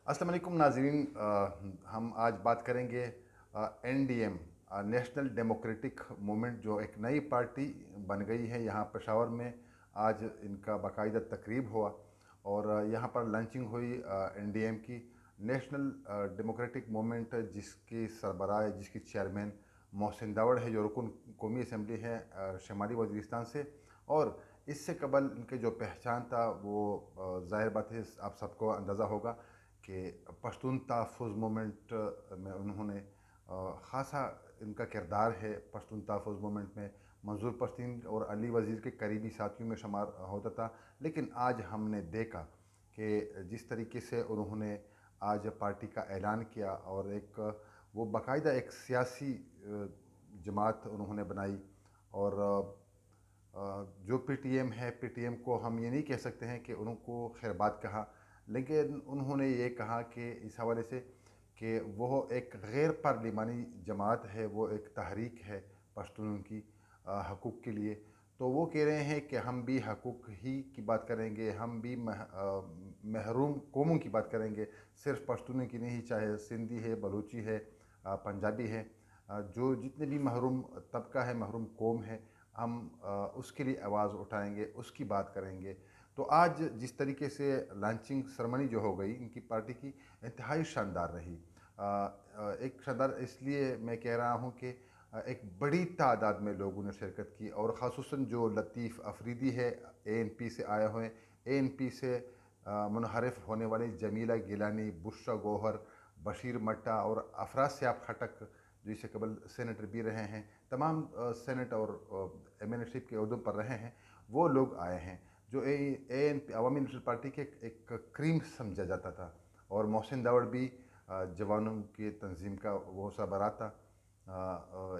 अस्सलाम वालेकुम नाज़रीन। हम आज बात करेंगे एनडीएम, नेशनल डेमोक्रेटिक मूवमेंट, जो एक नई पार्टी बन गई है यहाँ पेशावर में। आज इनका बाकायदा तकरीब हुआ और यहाँ पर लंचिंग हुई एनडीएम की। नेशनल डेमोक्रेटिक मूवमेंट जिसकी सरबराह, जिसकी चेयरमैन मोहसिन दावड़ है, जो रुकन कौमी असम्बली है शुमाली वज़ीरिस्तान से। और इससे कबल इनके जो पहचान था वो ज़ाहिर बात है, आप सबको अंदाज़ा होगा कि पश्तून तहफ़्फ़ुज़ मूवमेंट में उन्होंने ख़ासा इनका किरदार है। पश्तून तहफ़्फ़ुज़ मूवमेंट में मंजूर पश्तीन और अली वज़ीर के करीबी साथियों में शुमार होता था। लेकिन आज हमने देखा कि जिस तरीके से उन्होंने आज पार्टी का ऐलान किया और एक वो बाकायदा एक सियासी जमात उन्होंने बनाई। और जो पीटीएम है, पीटीएम को हम ये नहीं कह सकते हैं कि उनको खैरबाद कहा, लेकिन उन्होंने ये कहा कि इस हवाले से कि वो एक गैर पार्लिमानी जमात है, वो एक तहरीक है पश्तून की हकूक़ के लिए। तो वो कह रहे हैं कि हम भी हकूक़ ही की बात करेंगे, हम भी महरूम कौमों की बात करेंगे, सिर्फ पश्तून की नहीं, चाहे सिंधी है, बलूची है, पंजाबी है, जो जितने भी महरूम तबका है, महरूम कौम है, हम उसके लिए आवाज़ उठाएंगे, उसकी बात करेंगे। तो आज जिस तरीके से लॉन्चिंग सेरेमनी जो हो गई इनकी पार्टी की, इंतहाई शानदार रही। एक शानदार इसलिए मैं कह रहा हूँ कि एक बड़ी तादाद में लोगों ने शिरकत की, और ख़ासुसन जो लतीफ़ अफरीदी है, एएनपी से आए हुए, एएनपी से मुनहरफ होने वाले जमीला गिलानी, बुशरा गौहर, बशीर मट्टा और अफराज सियाब खटक, जो इससे कबल सेनेटर भी रहे हैं, तमाम सेनेट और एमएनशिप के अहदों पर रहे हैं, वो लोग आए हैं। जो एएनपी अवामी नेशनल पार्टी के एक क्रीम समझा जाता था। और मोहसिन दावड़ भी जवानों की तंजीम का वो सरबराह था।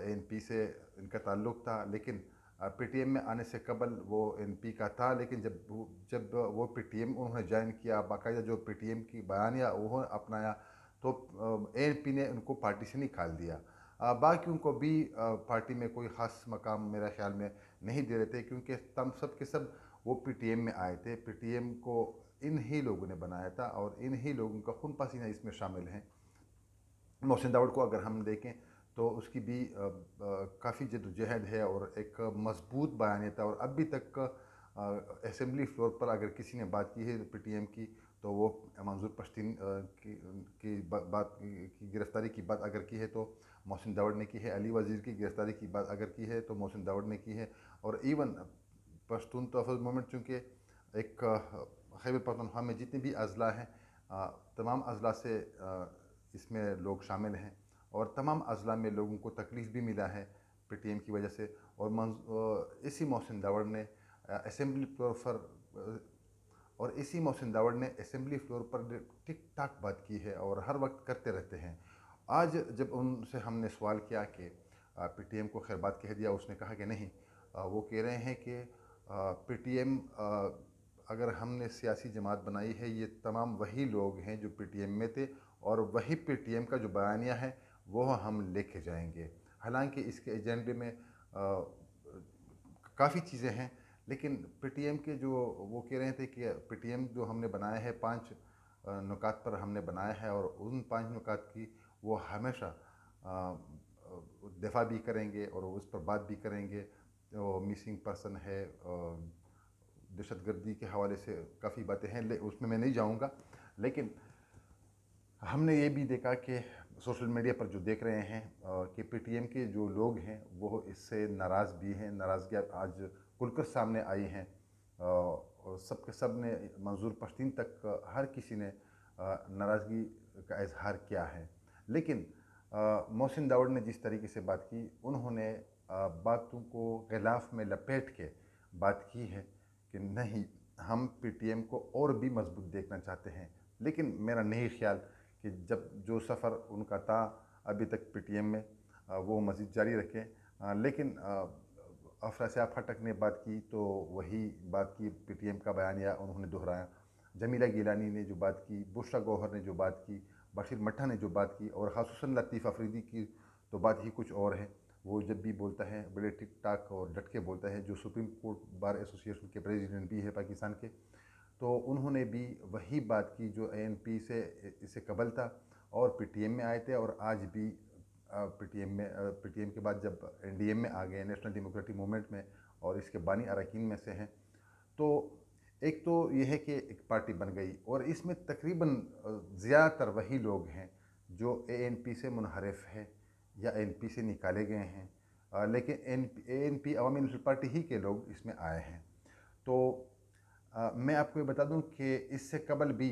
एएनपी से इनका ताल्लुक़ था, लेकिन पीटीएम में आने से कबल वो एनपी का था। लेकिन जब वो पीटीएम उन्होंने ज्वाइन किया, बाकायदा जो पीटीएम की बयानिया वो अपनाया, तो एएनपी ने उनको पार्टी से निकाल दिया। बाकियों को भी पार्टी में कोई ख़ास मकाम मेरे ख़्याल में नहीं दे रहे थे, क्योंकि तम सब के सब वो पीटीएम में आए थे। पीटीएम को इन ही लोगों ने बनाया था और इन ही लोगों का खून पसीना इसमें शामिल है। मोहसिन दावड़ को अगर हम देखें तो उसकी भी काफ़ी जद्दोजहद है और एक मजबूत बयानियत है। और अभी तक असम्बली फ्लोर पर अगर किसी ने बात की है पीटीएम की, तो वो मंजूर पश्तीन की बात की गिरफ़्तारी की बात अगर की है तो मोहसिन दावड़ ने की है, अली वज़ीर की गिरफ़्तारी की बात अगर की है तो मोहसिन दावड़ ने की है। और इवन पश्तून तहफ़्फ़ुज़ मूवमेंट, चूँकि एक खैबर पख्तूनख्वा में जितने भी अज़ला हैं, तमाम अज़ला से इसमें लोग शामिल हैं, और तमाम अज़ला में लोगों को तकलीफ़ भी मिला है पीटीएम की वजह से। और इसी मोहसिन दावड़ ने असेंबली फ्लोर पर और इसी मोहसिन दावड़ ने असेंबली फ्लोर पर टिक टाक बात की है और हर वक्त करते रहते हैं। आज जब उनसे हमने सवाल किया कि पीटीएम को खैरबाद कह दिया, उसने कहा कि नहीं, वो कह रहे हैं कि पीटीएम, अगर हमने सियासी जमात बनाई है, ये तमाम वही लोग हैं जो पीटीएम में थे, और वही पीटीएम का जो बयानिया है वो हम लेके जाएंगे। हालांकि इसके एजेंडे में काफ़ी चीज़ें हैं, लेकिन पीटीएम के जो वो कह रहे थे कि पीटीएम जो हमने बनाया है, 5 नुकात पर हमने बनाया है, और उन 5 नुकात की वो हमेशा दफ़ा भी करेंगे और उस पर बात भी करेंगे। तो मिसिंग पर्सन है, दहशतगर्दी के हवाले से काफ़ी बातें हैं, उसमें मैं नहीं जाऊंगा। लेकिन हमने ये भी देखा कि सोशल मीडिया पर जो देख रहे हैं कि पीटीएम के जो लोग हैं वो इससे नाराज़ भी हैं, नाराज़गी आज खुलकर सामने आई हैं। और सब के सब ने, मंजूर पश्तीन तक हर किसी ने नाराज़गी का इजहार किया है। लेकिन मोहसिन दावड़ ने जिस तरीके से बात की, उन्होंने बातों को गिलाफ में लपेट के बात की है कि नहीं, हम पीटीएम को और भी मजबूत देखना चाहते हैं। लेकिन मेरा नहीं ख्याल कि जब जो सफ़र उनका था अभी तक पीटीएम में, वो मज़ीद जारी रखें। लेकिन अफरा सियाब खटक ने बात की तो वही बात की, पीटीएम का बयानिया उन्होंने दोहराया। जमीला गिलानी ने जो बात की, बुशरा गौहर ने जो बात की, बशीर मट्ठा ने जो बात की, और ख़ासुसन लतीफ़ अफरीदी की तो बात ही कुछ और है। वो जब भी बोलता है बड़े टिक टाक और डट के बोलता है, जो सुप्रीम कोर्ट बार एसोसिएशन के प्रेसिडेंट भी है पाकिस्तान के। تو انہوں نے بھی وہی بات کی جو ANP سے اسے قبل تھا، اور PTM میں آئے تھے، اور آج بھی PTM کے بعد جب NDM میں آ گئے، نیشنل ڈیموکریٹک موومنٹ میں، اور اس کے بانی اراکین میں سے ہیں. تو ایک تو یہ ہے کہ ایک پارٹی بن گئی، اور اس میں تقریباً زیادہ تر وہی لوگ ہیں جو ANP سے منحرف ہے یا ANP سے نکالے گئے ہیں، لیکن ANP عوامی نسل پارٹی ہی کے لوگ اس میں آئے ہیں. تو میں آپ کو یہ بتا دوں کہ اس سے قبل بھی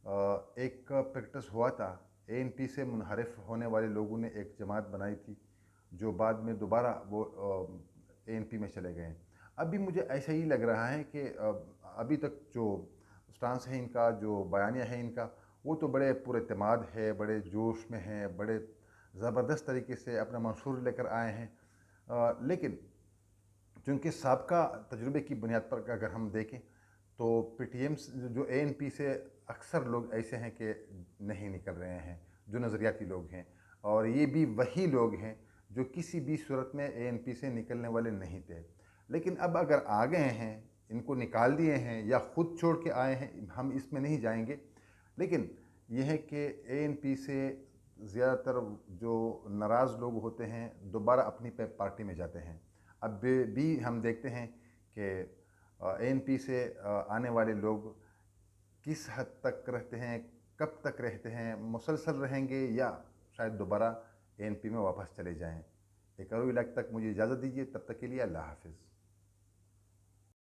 ایک پریکٹس ہوا تھا. ANP سے منحرف ہونے والے لوگوں نے ایک جماعت بنائی تھی جو بعد میں دوبارہ وہ ANP میں چلے گئے ہیں. ابھی مجھے ایسا ہی لگ رہا ہے کہ ابھی تک جو سٹانس ہے ان کا، جو بیانیہ ہے ان کا، وہ تو بڑے پر اعتماد ہے، بڑے جوش میں ہیں، بڑے زبردست طریقے سے اپنا منشور لے کر آئے ہیں. لیکن چونکہ سابقہ تجربے کی بنیاد پر اگر ہم دیکھیں تو PTM جو ANP سے اکثر لوگ ایسے ہیں کہ نہیں نکل رہے ہیں، جو نظریاتی لوگ ہیں، اور یہ بھی وہی لوگ ہیں جو کسی بھی صورت میں ANP سے نکلنے والے نہیں تھے. لیکن اب اگر آ گئے ہیں، ان کو نکال دیے ہیں یا خود چھوڑ کے آئے ہیں، ہم اس میں نہیں جائیں گے. لیکن یہ ہے کہ ANP سے زیادہ تر جو ناراض لوگ ہوتے ہیں دوبارہ اپنی پارٹی میں جاتے ہیں. اب بھی ہم دیکھتے ہیں کہ ANP سے آنے والے لوگ کس حد تک رہتے ہیں، کب تک رہتے ہیں، مسلسل رہیں گے یا شاید دوبارہ ANP میں واپس چلے جائیں. ایک اور علاقے تک مجھے اجازت دیجیے، تب تک کے لیے اللہ حافظ.